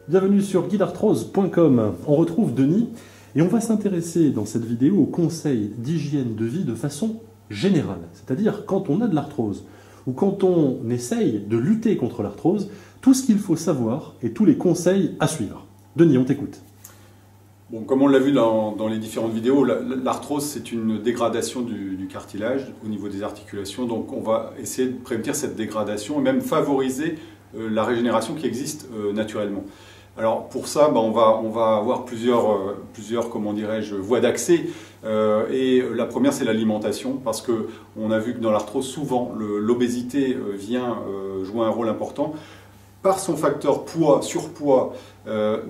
Bienvenue sur guidearthrose.com. On retrouve Denis et on va s'intéresser dans cette vidéo aux conseils d'hygiène de vie de façon générale. C'est-à-dire quand on a de l'arthrose ou quand on essaye de lutter contre l'arthrose, tout ce qu'il faut savoir et tous les conseils à suivre. Denis, on t'écoute. Bon, comme on l'a vu dans les différentes vidéos, l'arthrose c'est une dégradation du cartilage au niveau des articulations. Donc on va essayer de prévenir cette dégradation et même favoriser la régénération qui existe naturellement. Alors pour ça, on va avoir plusieurs comment dirais-je, voies d'accès. Et la première, c'est l'alimentation, parce qu'on a vu que dans l'arthrose, souvent, l'obésité vient jouer un rôle important par son facteur poids, surpoids,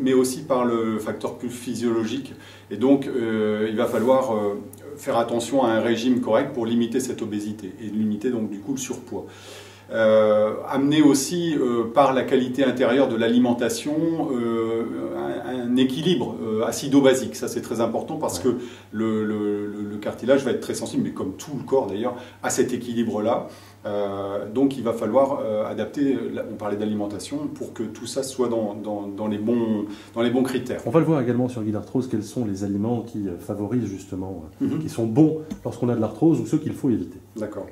mais aussi par le facteur plus physiologique. Et donc, il va falloir faire attention à un régime correct pour limiter cette obésité et limiter donc du coup le surpoids. Amener aussi par la qualité intérieure de l'alimentation un équilibre acido-basique. Ça c'est très important parce que le cartilage va être très sensible, mais comme tout le corps d'ailleurs, à cet équilibre-là. Donc il va falloir adapter, on parlait d'alimentation, pour que tout ça soit dans les bons critères. On va le voir également sur Guide Arthrose, quels sont les aliments qui favorisent justement, qui sont bons lorsqu'on a de l'arthrose ou ceux qu'il faut éviter. D'accord.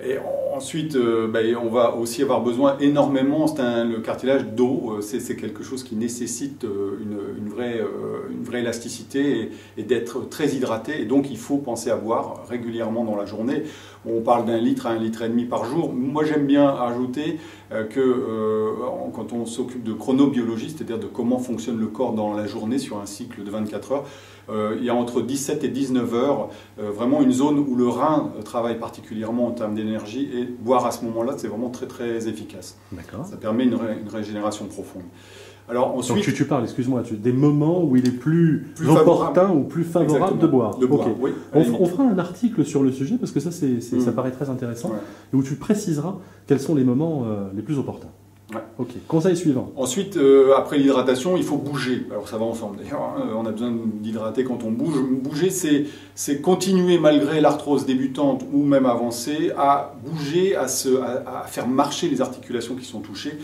Et ensuite, on va aussi avoir besoin énormément, le cartilage d'eau, c'est quelque chose qui nécessite une vraie élasticité et d'être très hydraté. Et donc il faut penser à boire régulièrement dans la journée. On parle d'1 litre à 1,5 litre par jour. Moi j'aime bien ajouter quand on s'occupe de chronobiologie, c'est-à-dire de comment fonctionne le corps dans la journée sur un cycle de 24 heures, il y a entre 17 et 19 heures vraiment une zone où le rein travaille particulièrement en termes d'énergie, et boire à ce moment-là, c'est vraiment très très efficace. Ça permet une régénération profonde. Alors ensuite, donc tu parles, excuse-moi, des moments où il est plus opportun ou plus favorable de boire. Oui, on fera un article sur le sujet parce que ça, ça paraît très intéressant, et où tu préciseras quels sont les moments les plus opportuns. Ouais. Ok, conseil suivant. Ensuite, après l'hydratation, il faut bouger. Alors ça va ensemble d'ailleurs, hein. On a besoin d'hydrater quand on bouge. Bouger, c'est continuer malgré l'arthrose débutante ou même avancée, à bouger, à faire marcher les articulations qui sont touchées.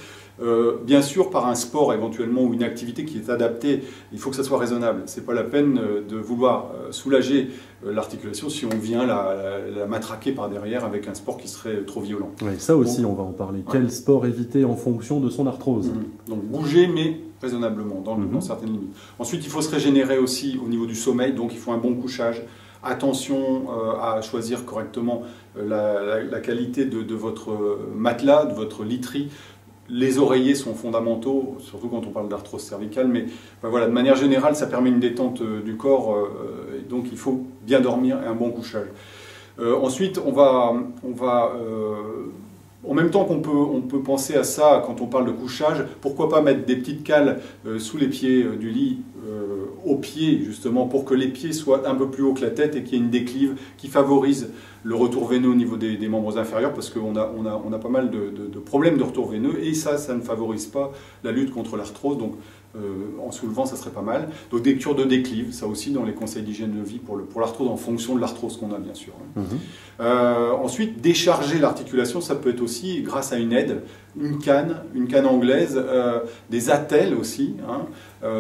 Bien sûr, par un sport éventuellement ou une activité qui est adaptée, il faut que ça soit raisonnable. Ce n'est pas la peine de vouloir soulager l'articulation si on vient la matraquer par derrière avec un sport qui serait trop violent. Oui, ça aussi, on va en parler. Quel sport éviter en fonction de son arthrose? Donc bouger, mais raisonnablement, dans certaines limites. Ensuite, il faut se régénérer aussi au niveau du sommeil, donc il faut un bon couchage. Attention à choisir correctement la qualité de votre matelas, de votre literie. Les oreillers sont fondamentaux, surtout quand on parle d'arthrose cervicale, mais voilà, de manière générale, ça permet une détente du corps, et donc il faut bien dormir et un bon couchage. Ensuite, on va en même temps qu'on peut penser à ça quand on parle de couchage, pourquoi pas mettre des petites cales sous les pieds du lit, aux pieds justement, pour que les pieds soient un peu plus haut que la tête et qu'il y ait une déclive qui favorise le retour veineux au niveau des membres inférieurs, parce qu'on a pas mal de problèmes de retour veineux, et ça ne favorise pas la lutte contre l'arthrose. Donc en soulevant, ça serait pas mal. Donc des cures de déclive, ça aussi dans les conseils d'hygiène de vie pour l'arthrose, en fonction de l'arthrose qu'on a bien sûr. Ensuite, décharger l'articulation, ça peut être aussi grâce à une aide, une canne anglaise, des attelles aussi, hein,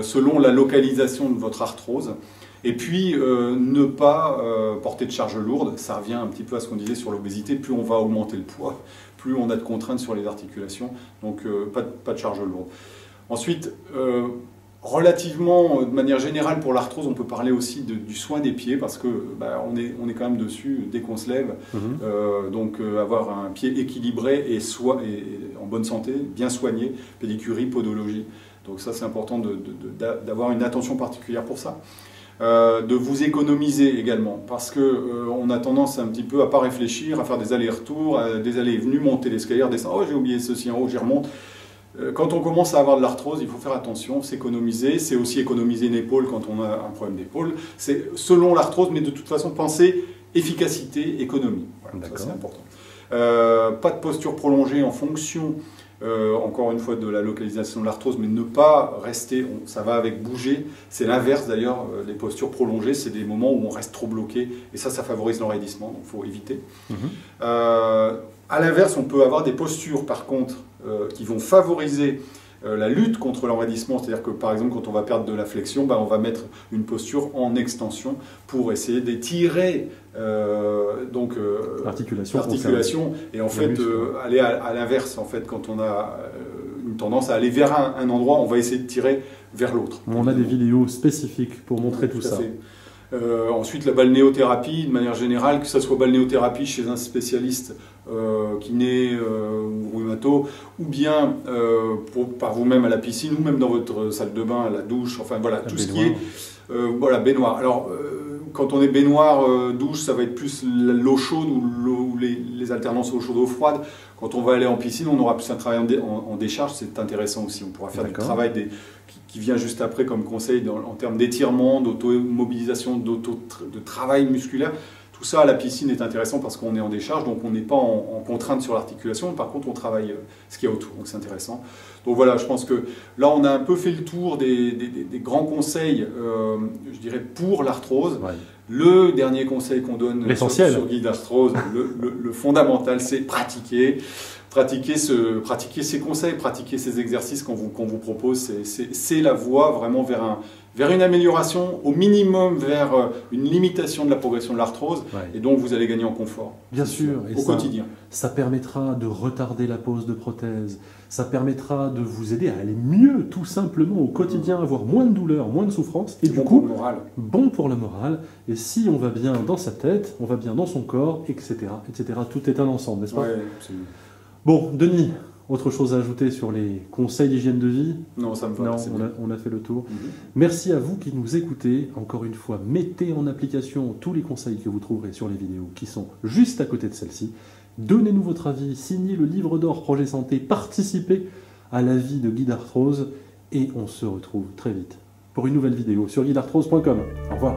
selon la localisation de votre arthrose. Et puis, ne pas porter de charge lourde, ça revient un petit peu à ce qu'on disait sur l'obésité, plus on va augmenter le poids, plus on a de contraintes sur les articulations, donc pas de charge lourde. Ensuite, relativement, de manière générale pour l'arthrose, on peut parler aussi du soin des pieds, parce que on est quand même dessus dès qu'on se lève, donc avoir un pied équilibré et en bonne santé, bien soigné, pédicurie, podologie. Donc ça c'est important d'avoir une attention particulière pour ça. De vous économiser également, parce que on a tendance un petit peu à pas réfléchir, à faire des allers-retours, des allées et venues, monter l'escalier, descendre, oh j'ai oublié ceci en haut, j'y remonte. Quand on commence à avoir de l'arthrose, il faut faire attention, s'économiser, c'est aussi économiser une épaule quand on a un problème d'épaule, c'est selon l'arthrose, mais de toute façon penser efficacité, économie, voilà, ça c'est important. Pas de posture prolongée en fonction encore une fois de la localisation de l'arthrose, mais ne pas rester, ça va avec bouger, c'est l'inverse d'ailleurs, les postures prolongées, c'est des moments où on reste trop bloqué, et ça favorise l'enraidissement, donc il faut éviter. À l'inverse, on peut avoir des postures par contre qui vont favoriser la lutte contre l'enraidissement, c'est-à-dire que par exemple quand on va perdre de la flexion, on va mettre une posture en extension pour essayer d'étirer l'articulation et en fait aller à l'inverse. En fait, quand on a une tendance à aller vers un endroit, on va essayer de tirer vers l'autre. On a des vidéos spécifiques pour montrer tout ça. Ensuite, la balnéothérapie, de manière générale, que ce soit balnéothérapie chez un spécialiste kiné ou rhumato, ou bien par vous-même à la piscine, ou même dans votre salle de bain, à la douche, enfin voilà, tout ce qui est baignoire. Alors, quand on est baignoire, douche, ça va être plus l'eau chaude ou les alternances eau chaude, eau froide. Quand on va aller en piscine, on aura plus un travail en décharge, c'est intéressant aussi. On pourra faire du travail qui vient juste après comme conseil en termes d'étirement, d'automobilisation, de travail musculaire. Tout ça à la piscine est intéressant parce qu'on est en décharge, donc on n'est pas en contrainte sur l'articulation. Par contre, on travaille ce qu'il y a autour, donc c'est intéressant. Donc voilà, je pense que là, on a un peu fait le tour des grands conseils, je dirais, pour l'arthrose. Ouais. Le dernier conseil qu'on donne sur Guide Arthrose, le fondamental, c'est pratiquer ces conseils, pratiquer ces exercices qu'on vous propose. C'est la voie vraiment vers une amélioration, au minimum vers une limitation de la progression de l'arthrose, et donc vous allez gagner en confort. Bien sûr, au quotidien. Ça permettra de retarder la pose de prothèse, ça permettra de vous aider à aller mieux tout simplement au quotidien, avoir moins de douleur, moins de souffrance, et du coup, bon pour le moral, et si on va bien dans sa tête, on va bien dans son corps, etc. etc. Tout est un ensemble, n'est-ce pas? Oui, absolument. Bon, Denis, autre chose à ajouter sur les conseils d'hygiène de vie? Non, ça me va. Non, on a fait le tour. Merci à vous qui nous écoutez. Encore une fois, mettez en application tous les conseils que vous trouverez sur les vidéos qui sont juste à côté de celle-ci. Donnez-nous votre avis, signez le livre d'or Projet Santé, participez à la vie de Guide Arthrose et on se retrouve très vite pour une nouvelle vidéo sur guidearthrose.com. Au revoir.